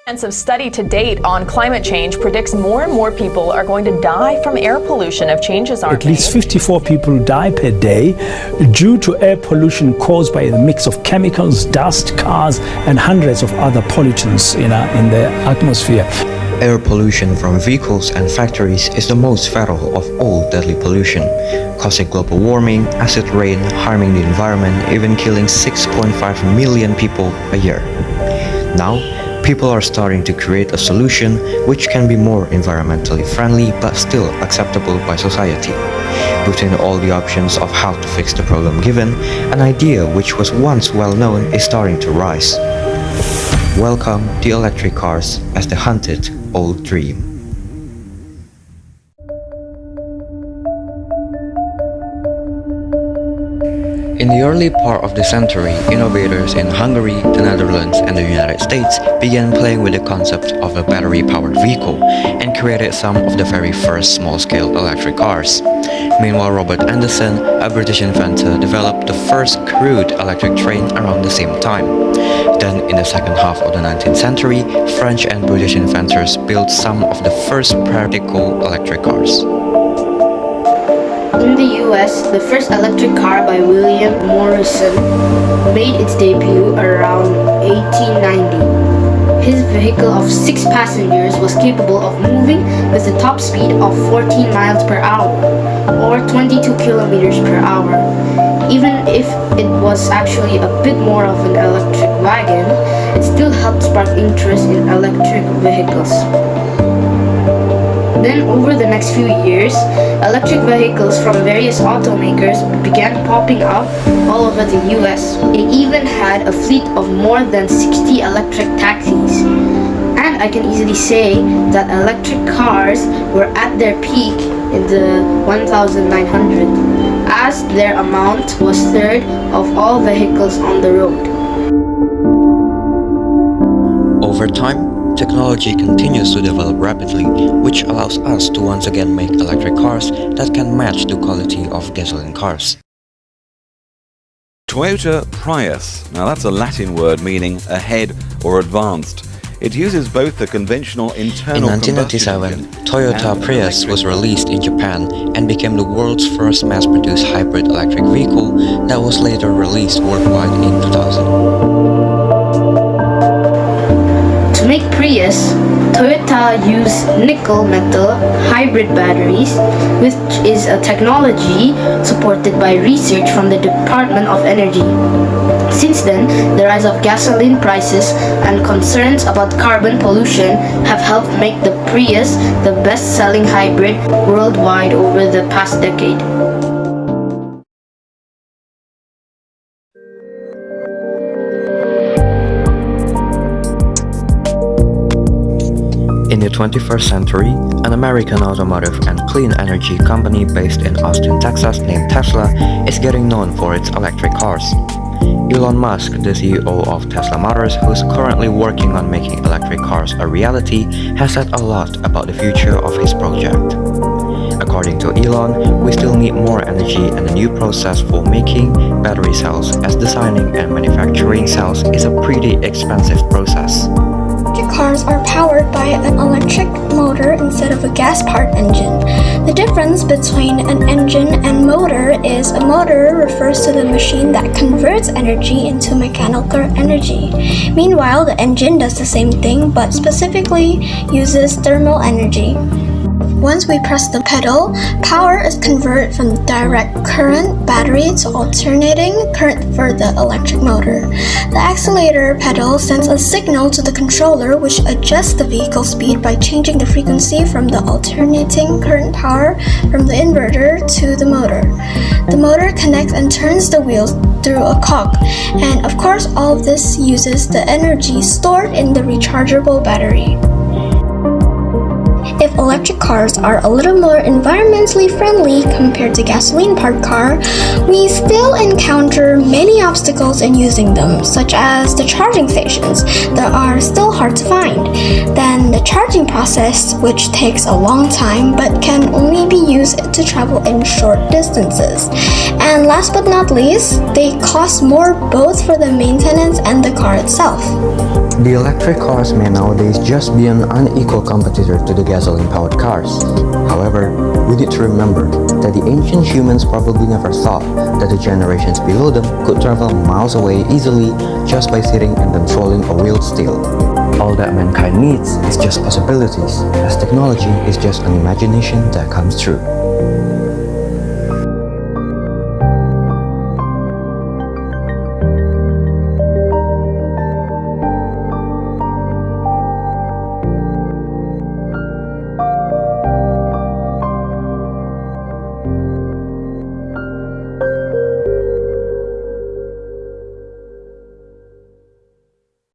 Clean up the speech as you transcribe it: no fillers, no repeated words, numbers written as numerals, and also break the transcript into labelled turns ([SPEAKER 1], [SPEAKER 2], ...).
[SPEAKER 1] Comprehensive study to date on climate change predicts more and more people are going to die from air pollution if changes aren't made.
[SPEAKER 2] At least 54 people die per day due to air pollution caused by a mix of chemicals, dust, cars, and hundreds of other pollutants in the atmosphere.
[SPEAKER 3] Air pollution from vehicles and factories is the most fatal of all deadly pollution, causing global warming, acid rain, harming the environment, even killing 6.5 million people a year. Now, people are starting to create a solution which can be more environmentally friendly but still acceptable by society. Between all the options of how to fix the problem given, an idea which was once well known is starting to rise. Welcome the electric cars as the hunted old dream. In the early part of the century, innovators in Hungary, the Netherlands, and the United States began playing with the concept of a battery-powered vehicle and created some of the very first small-scale electric cars. Meanwhile, Robert Anderson, a British inventor, developed the first crude electric train around the same time. Then, in the second half of the 19th century, French and British inventors built some of the first practical electric cars.
[SPEAKER 4] In the US, the first electric car by William Morrison made its debut around 1890. His vehicle of 6 passengers was capable of moving with a top speed of 14 miles per hour, or 22 kilometers per hour. Even if it was actually a bit more of an electric wagon, it still helped spark interest in electric vehicles. Then, over the next few years, electric vehicles from various automakers began popping up all over the US. It even had a fleet of more than 60 electric taxis. And I can easily say that electric cars were at their peak in the 1900, as their amount was third of all vehicles on the road.
[SPEAKER 3] Over time, technology continues to develop rapidly, which allows us to once again make electric cars that can match the quality of gasoline cars.
[SPEAKER 5] Toyota Prius. Now that's a Latin word meaning ahead or advanced. It uses both the conventional internal
[SPEAKER 3] In 1997, Toyota Prius was released in Japan and became the world's first mass-produced hybrid electric vehicle that was later released worldwide in 2000.
[SPEAKER 4] To make Prius, Toyota used nickel metal hybrid batteries, which is a technology supported by research from the Department of Energy. Since then, the rise of gasoline prices and concerns about carbon pollution have helped make the Prius the best-selling hybrid worldwide over the past decade.
[SPEAKER 3] In the 21st century, an American automotive and clean energy company based in Austin, Texas named Tesla is getting known for its electric cars. Elon Musk, the CEO of Tesla Motors, who's currently working on making electric cars a reality, has said a lot about the future of his project. According to Elon, we still need more energy and a new process for making battery cells, as designing and manufacturing cells is a pretty expensive process.
[SPEAKER 6] Electric cars are powered by an electric motor instead of a gas-powered engine. The difference between an engine and motor is a motor refers to the machine that converts energy into mechanical energy. Meanwhile, the engine does the same thing but specifically uses thermal energy. Once we press the pedal, power is converted from direct current battery to alternating current for the electric motor. The accelerator pedal sends a signal to the controller which adjusts the vehicle speed by changing the frequency from the alternating current power from the inverter to the motor. The motor connects and turns the wheels through a cog, and of course all of this uses the energy stored in the rechargeable battery. If electric cars are a little more environmentally friendly compared to gasoline-powered car, we still encounter many obstacles in using them, such as the charging stations that are still hard to find, then the charging process, which takes a long time but can only be used to travel in short distances, and last but not least, they cost more both for the maintenance and the car itself.
[SPEAKER 3] The electric cars may nowadays just be an unequal competitor to the gasoline-powered cars. However, we need to remember that the ancient humans probably never thought that the generations below them could travel miles away easily just by sitting and controlling a wheeled steel. All that mankind needs is just possibilities, as technology is just an imagination that comes true.